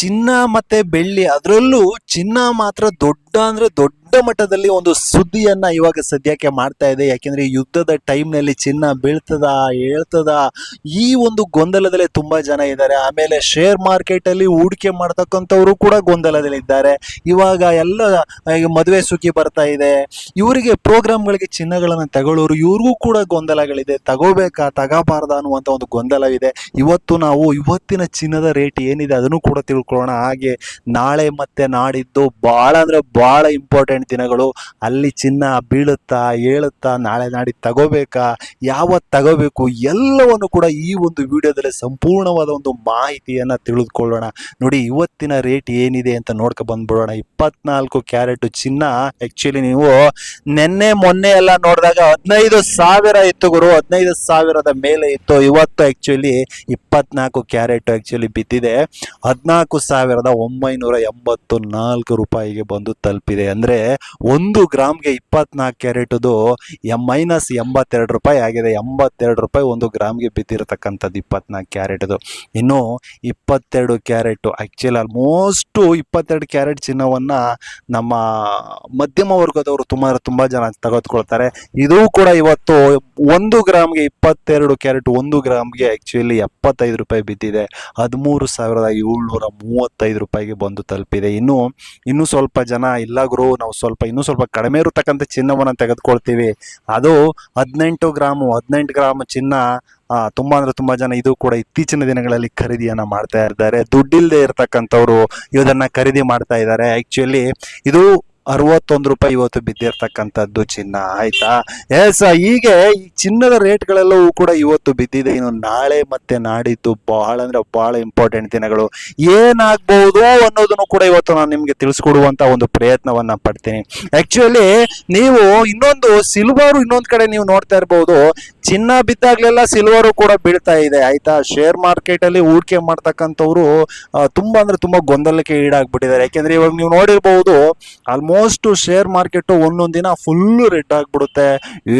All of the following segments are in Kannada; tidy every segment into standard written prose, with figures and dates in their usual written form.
ಚಿನ್ನ ಮತ್ತೆ ಬೆಳ್ಳಿ ಅದರಲ್ಲೂ ಚಿನ್ನ ಮಾತ್ರ ದೊಡ್ಡ ಅಂದ್ರೆ ದೊಡ್ಡ ಮಟ್ಟದಲ್ಲಿ ಒಂದು ಸುದ್ದಿಯನ್ನ ಇವಾಗ ಸದ್ಯಕ್ಕೆ ಮಾಡ್ತಾ ಇದೆ. ಯಾಕೆಂದ್ರೆ ಯುದ್ಧದ ಟೈಮ್ನಲ್ಲಿ ಚಿನ್ನ ಬೀಳ್ತದ ಹೇಳ್ತದ ಈ ಒಂದು ಗೊಂದಲದಲ್ಲಿ ತುಂಬಾ ಜನ ಇದ್ದಾರೆ. ಆಮೇಲೆ ಶೇರ್ ಮಾರ್ಕೆಟ್ ಅಲ್ಲಿ ಹೂಡಿಕೆ ಮಾಡ್ತಕ್ಕಂಥವ್ರು ಕೂಡ ಗೊಂದಲದಲ್ಲಿದ್ದಾರೆ. ಇವಾಗ ಎಲ್ಲ ಮದುವೆ ಸುಗ್ಗಿ ಬರ್ತಾ ಇದೆ, ಇವರಿಗೆ ಪ್ರೋಗ್ರಾಮ್ಗಳಿಗೆ ಚಿನ್ನಗಳನ್ನ ತಗೊಳ್ಳೋರು ಇವ್ರಿಗೂ ಕೂಡ ಗೊಂದಲಗಳಿದೆ. ತಗೋಬೇಕಾ ತಗೋಬಾರ್ದ ಅನ್ನುವಂಥ ಒಂದು ಗೊಂದಲವಿದೆ. ಇವತ್ತು ನಾವು ಇವತ್ತಿನ ಚಿನ್ನದ ರೇಟ್ ಏನಿದೆ ಅದನ್ನು ಕೂಡ ತಿಳ್ಕೊಳ್ಳೋಣ. ಹಾಗೆ ನಾಳೆ ಮತ್ತೆ ನಾಡಿದ್ದು ಬಹಳ ಅಂದ್ರೆ ಬಹಳ ಇಂಪಾರ್ಟೆಂಟ್ ದಿನಗಳು. ಅಲ್ಲಿ ಚಿನ್ನ ಬೀಳುತ್ತಾ ಏಳುತ್ತಾ ನಾಳೆ ನಾಡಿದ್ದು ತಗೋಬೇಕಾ ಯಾವತ್ತು ತಗೋಬೇಕು ಎಲ್ಲವನ್ನು ಕೂಡ ಈ ಒಂದು ವಿಡಿಯೋದಲ್ಲಿ ಸಂಪೂರ್ಣವಾದ ಒಂದು ಮಾಹಿತಿಯನ್ನ ತಿಳಿದುಕೊಳ್ಳೋಣ. ನೋಡಿ ಇವತ್ತಿನ ರೇಟ್ ಏನಿದೆ ಅಂತ ನೋಡ್ಕೊ ಬಂದ್ಬಿಡೋಣ. 24 ಕ್ಯಾರೆಟ್ ಚಿನ್ನ ಆಕ್ಚುಲಿ ನೀವು ನೆನ್ನೆ ಮೊನ್ನೆ ಎಲ್ಲ ನೋಡಿದಾಗ 15,000 ಇತ್ತು ಗುರು, 15,000 ಮೇಲೆ ಇತ್ತು. ಇವತ್ತು ಆಕ್ಚುಲಿ 24 ಕ್ಯಾರೆಟ್ ಆಕ್ಚುಲಿ ಬಿದ್ದಿದೆ 14,984 ರೂಪಾಯಿಗೆ ಬಂದು ತಲುಪಿದೆ. ಅಂದ್ರೆ 1 ಗ್ರಾಮ್ಗೆ 24 ಕ್ಯಾರೆಟ್ದು -82 ರೂಪಾಯಿ ಆಗಿದೆ. 82 ರೂಪಾಯಿ 1 ಗ್ರಾಮ್ಗೆ ಬಿದ್ದಿರತಕ್ಕಂಥದ್ದು 24 ಕ್ಯಾರೆಟ್ದು. ಇನ್ನು 22 ಕ್ಯಾರೆಟ್ ಆಕ್ಚುಲಿ ಆಲ್ಮೋಸ್ಟ್ 22 ಕ್ಯಾರೆಟ್ ಚಿನ್ನವನ್ನ ನಮ್ಮ ಮಧ್ಯಮ ವರ್ಗದವರು ತುಂಬಾ ಜನ ತೆಗೆದುಕೊಳ್ತಾರೆ. ಇದು ಕೂಡ ಇವತ್ತು 1 ಗ್ರಾಮ್ಗೆ 22 ಕ್ಯಾರೆಟ್ 1 ಗ್ರಾಮ್ಗೆ ಆಕ್ಚುಲಿ 75 ರೂಪಾಯಿ ಬಿದ್ದಿದೆ. 13,735 ರೂಪಾಯಿಗೆ ಬಂದು ತಲುಪಿದೆ. ಇನ್ನು ಸ್ವಲ್ಪ ಜನ ಇಲ್ಲ ಗುರು, ನಾವು ಇನ್ನೂ ಸ್ವಲ್ಪ ಕಡಿಮೆ ಇರತಕ್ಕಂಥ ಚಿನ್ನವನ್ನು ತೆಗೆದುಕೊಳ್ತೀವಿ. ಅದು 18 ಗ್ರಾಮ್ ಚಿನ್ನ ತುಂಬಾ ಅಂದ್ರೆ ತುಂಬಾ ಜನ ಇದು ಕೂಡ ಇತ್ತೀಚಿನ ದಿನಗಳಲ್ಲಿ ಖರೀದಿಯನ್ನ ಮಾಡ್ತಾ ಇದ್ದಾರೆ. ದುಡ್ಡಿಲ್ಲದೆ ಇರತಕ್ಕಂಥವ್ರು ಇದನ್ನ ಖರೀದಿ ಮಾಡ್ತಾ ಇದ್ದಾರೆ. ಆಕ್ಚುಲಿ ಇದು 61 ರೂಪಾಯಿ ಇವತ್ತು ಬಿದ್ದಿರ್ತಕ್ಕಂಥದ್ದು ಚಿನ್ನ. ಆಯ್ತಾ? ಎಸ್, ಹೀಗೆ ಈ ಚಿನ್ನದ ರೇಟ್ಗಳೆಲ್ಲವೂ ಕೂಡ ಇವತ್ತು ಬಿದ್ದಿದೆ. ಇನ್ನು ನಾಳೆ ಮತ್ತೆ ನಾಡಿದ್ದು ಬಹಳ ಅಂದ್ರೆ ಬಹಳ ಇಂಪಾರ್ಟೆಂಟ್ ದಿನಗಳು. ಏನಾಗ್ಬಹುದು ಅನ್ನೋದನ್ನು ಕೂಡ ಇವತ್ತು ನಾನು ನಿಮ್ಗೆ ತಿಳಿಸ್ಕೊಡುವಂತ ಒಂದು ಪ್ರಯತ್ನವನ್ನ ಪಡ್ತೀನಿ. ಆಕ್ಚುಲಿ ನೀವು ಸಿಲ್ವರು ಇನ್ನೊಂದ್ ಕಡೆ ನೀವು ನೋಡ್ತಾ ಇರಬಹುದು, ಚಿನ್ನ ಬಿದ್ದಾಗ್ಲೆಲ್ಲ ಸಿಲ್ವರು ಕೂಡ ಬೀಳ್ತಾ ಇದೆ. ಆಯ್ತಾ? ಶೇರ್ ಮಾರ್ಕೆಟ್ ಅಲ್ಲಿ ಹೂಡಿಕೆ ಮಾಡ್ತಕ್ಕಂಥವ್ರು ತುಂಬಾ ಅಂದ್ರೆ ತುಂಬಾ ಗೊಂದಲಕ್ಕೆ ಈಡಾಗ್ಬಿಟ್ಟಿದ್ದಾರೆ. ಯಾಕೆಂದ್ರೆ ಇವಾಗ ನೀವು ನೋಡಿರ್ಬಹುದು ಆಲ್ಮೋಸ್ಟ್ ಶೇರ್ ಮಾರ್ಕೆಟ್ ಒಂದೊಂದ್ ದಿನ ಫುಲ್ ರೆಡ್ ಆಗ್ಬಿಡುತ್ತೆ,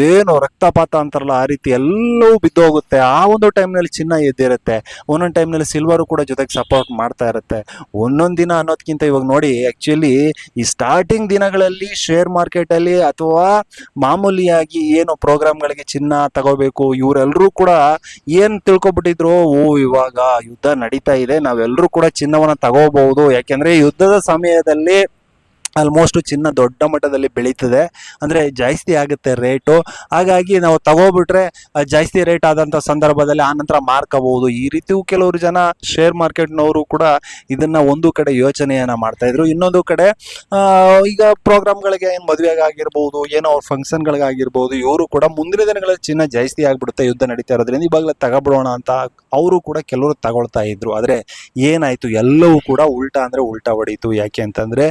ಏನು ರಕ್ತಪಾತ ಅಂತಾರಲ್ಲ ಆ ರೀತಿ ಎಲ್ಲವೂ ಬಿದ್ದೋಗುತ್ತೆ. ಆ ಒಂದು ಟೈಮ್ನಲ್ಲಿ ಚಿನ್ನ ಎದ್ದಿರುತ್ತೆ, ಒಂದೊಂದು ಟೈಮ್ನಲ್ಲಿ ಸಿಲ್ವರು ಕೂಡ ಜೊತೆಗೆ ಸಪೋರ್ಟ್ ಮಾಡ್ತಾ ಇರುತ್ತೆ. ಒಂದೊಂದು ದಿನ ಅನ್ನೋದಕ್ಕಿಂತ ಇವಾಗ ನೋಡಿ ಆಕ್ಚುಲಿ ಈ ಸ್ಟಾರ್ಟಿಂಗ್ ದಿನಗಳಲ್ಲಿ ಶೇರ್ ಮಾರ್ಕೆಟ್ ಅಲ್ಲಿ ಅಥವಾ ಮಾಮೂಲಿಯಾಗಿ ಏನು ಪ್ರೋಗ್ರಾಮ್ಗಳಿಗೆ ಚಿನ್ನ ತಗೋಬೇಕು ಇವರೆಲ್ಲರೂ ಕೂಡ ಏನ್ ತಿಳ್ಕೊಬಿಟ್ಟಿದ್ರು, ಇವಾಗ ಯುದ್ಧ ನಡೀತಾ ಇದೆ, ನಾವೆಲ್ಲರೂ ಕೂಡ ಚಿನ್ನವನ್ನ ತಗೋಬಹುದು. ಯಾಕೆಂದ್ರೆ ಯುದ್ಧದ ಸಮಯದಲ್ಲಿ ಆಲ್ಮೋಸ್ಟ್ ಚಿನ್ನ ದೊಡ್ಡ ಮಟ್ಟದಲ್ಲಿ ಬೆಳೀತದೆ, ಅಂದ್ರೆ ಜಾಸ್ತಿ ಆಗುತ್ತೆ ರೇಟು. ಹಾಗಾಗಿ ನಾವು ತಗೋಬಿಟ್ರೆ ಜಾಸ್ತಿ ರೇಟ್ ಆದಂಥ ಸಂದರ್ಭದಲ್ಲಿ ಆನಂತರ ಮಾರ್ಕಬಹುದು. ಈ ರೀತಿಯೂ ಕೆಲವರು ಜನ ಶೇರ್ ಮಾರ್ಕೆಟ್ನವರು ಕೂಡ ಇದನ್ನ ಒಂದು ಕಡೆ ಯೋಚನೆಯನ್ನ ಮಾಡ್ತಾ ಇದ್ರು. ಇನ್ನೊಂದು ಕಡೆ ಈಗ ಪ್ರೋಗ್ರಾಮ್ಗಳಿಗೆ ಏನು ಮದುವೆಗಾಗಿರ್ಬೋದು, ಏನೋ ಅವ್ರ ಫಂಕ್ಷನ್ಗಳಿಗಾಗಿರ್ಬೋದು, ಇವರು ಕೂಡ ಮುಂದಿನ ದಿನಗಳಲ್ಲಿ ಚಿನ್ನ ಜಾಸ್ತಿ ಆಗ್ಬಿಡುತ್ತೆ ಯುದ್ಧ ನಡೀತಾ ಇರೋದ್ರಿಂದ ಇವಾಗಲೇ ತಗೊಬಿಡೋಣ ಅಂತ ಅವರು ಕೂಡ ಕೆಲವರು ತಗೊಳ್ತಾ ಇದ್ರು. ಆದ್ರೆ ಏನಾಯ್ತು, ಎಲ್ಲವೂ ಕೂಡ ಉಲ್ಟಾ ಹೊಡೀತು. ಯಾಕೆ ಅಂತಂದ್ರೆ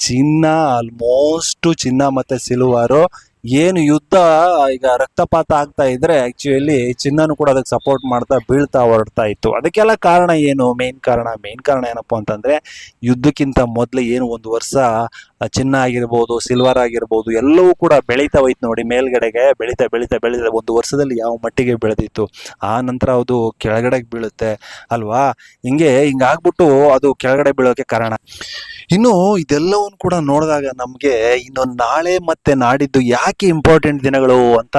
ಚಿನ್ನ ಆಲ್ಮೋಸ್ಟ್ ಚಿನ್ನ ಮತ್ತೆ ಸಿಲ್ವರು ಏನು ಯುದ್ಧ ಈಗ ರಕ್ತಪಾತ ಆಗ್ತಾ ಇದ್ರೆ ಆಕ್ಚುಲಿ ಚಿನ್ನನು ಕೂಡ ಅದಕ್ಕೆ ಸಪೋರ್ಟ್ ಮಾಡ್ತಾ ಬೀಳ್ತಾ ಹೊರಡ್ತಾ ಇತ್ತು. ಅದಕ್ಕೆಲ್ಲ ಕಾರಣ ಏನು? ಮೇನ್ ಕಾರಣ ಏನಪ್ಪಾ ಅಂತಂದ್ರೆ ಯುದ್ಧಕ್ಕಿಂತ ಮೊದಲು ಏನು 1 ವರ್ಷ ಚಿನ್ನ ಆಗಿರ್ಬೋದು, ಸಿಲ್ವರ್ ಆಗಿರ್ಬೋದು ಎಲ್ಲವೂ ಕೂಡ ಬೆಳೀತಾ ಹೋಯ್ತು ನೋಡಿ, ಮೇಲ್ಗಡೆಗೆ ಬೆಳೀತಾ 1 ವರ್ಷದಲ್ಲಿ ಯಾವ ಮಟ್ಟಿಗೆ ಬೆಳೆದಿತ್ತು, ಆ ನಂತರ ಅದು ಕೆಳಗಡೆಗೆ ಬೀಳುತ್ತೆ ಅಲ್ವಾ. ಹಿಂಗಾಗ್ಬಿಟ್ಟು ಅದು ಕೆಳಗಡೆ ಬೀಳೋಕೆ ಕಾರಣ. ಇನ್ನು ಇದೆಲ್ಲವನ್ನು ಕೂಡ ನೋಡಿದಾಗ ನಮ್ಗೆ ಇನ್ನು ನಾಳೆ ಮತ್ತೆ ನಾಡಿದ್ದು ಯಾಕೆ ಇಂಪಾರ್ಟೆಂಟ್ ದಿನಗಳು ಅಂತ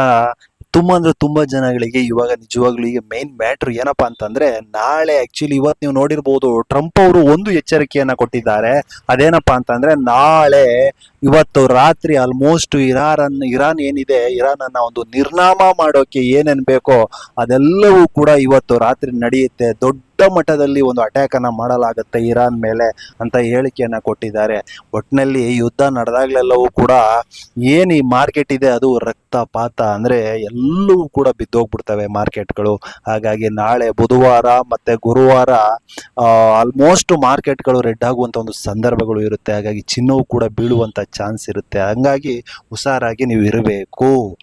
ತುಂಬಾ ಜನಗಳಿಗೆ ಇವಾಗ ನಿಜವಾಗ್ಲೂ ಈಗ ಮೇನ್ ಮ್ಯಾಟ್ರ್ ಏನಪ್ಪಾ ಅಂತಂದ್ರೆ, ನಾಳೆ ಆಕ್ಚುಲಿ ಇವತ್ತು ನೀವು ನೋಡಿರ್ಬೋದು ಟ್ರಂಪ್ ಅವರು ಒಂದು ಎಚ್ಚರಿಕೆಯನ್ನ ಕೊಟ್ಟಿದ್ದಾರೆ. ಅದೇನಪ್ಪಾ ಅಂತಂದ್ರೆ ನಾಳೆ ಇವತ್ತು ರಾತ್ರಿ ಆಲ್ಮೋಸ್ಟ್ ಇರಾನ್ ಏನಿದೆ, ಇರಾನ್ ಅನ್ನ ಒಂದು ನಿರ್ನಾಮ ಮಾಡೋಕೆ ಏನೇನ್ ಬೇಕೋ ಅದೆಲ್ಲವೂ ಕೂಡ ಇವತ್ತು ರಾತ್ರಿ ನಡೆಯುತ್ತೆ. ದೊಡ್ಡ ಮಟ್ಟದಲ್ಲಿ ಒಂದು ಅಟ್ಯಾಕ್ ಅನ್ನ ಮಾಡಲಾಗುತ್ತೆ ಇರಾನ್ ಮೇಲೆ ಅಂತ ಹೇಳಿಕೆಯನ್ನ ಕೊಟ್ಟಿದ್ದಾರೆ. ಒಟ್ಟಿನಲ್ಲಿ ಯುದ್ಧ ನಡೆದಾಗ್ಲೆಲ್ಲವೂ ಕೂಡ ಏನ್ ಈ ಮಾರ್ಕೆಟ್ ಇದೆ ಅದು ರಕ್ತಪಾತ, ಅಂದ್ರೆ ಎಲ್ಲವೂ ಕೂಡ ಬಿದ್ದೋಗ್ಬಿಡ್ತವೆ ಮಾರ್ಕೆಟ್ಗಳು. ಹಾಗಾಗಿ ನಾಳೆ ಬುಧವಾರ ಮತ್ತೆ ಗುರುವಾರ ಆಲ್ಮೋಸ್ಟ್ ಮಾರ್ಕೆಟ್ಗಳು ರೆಡ್ ಆಗುವಂತ ಒಂದು ಸಂದರ್ಭಗಳು ಇರುತ್ತೆ. ಹಾಗಾಗಿ ಚಿನ್ನವು ಕೂಡ ಬೀಳುವಂತ ಚಾನ್ಸ್ ಇರುತ್ತೆ. ಹಂಗಾಗಿ ಹುಷಾರಾಗಿ ನೀವು ಇರಬೇಕು.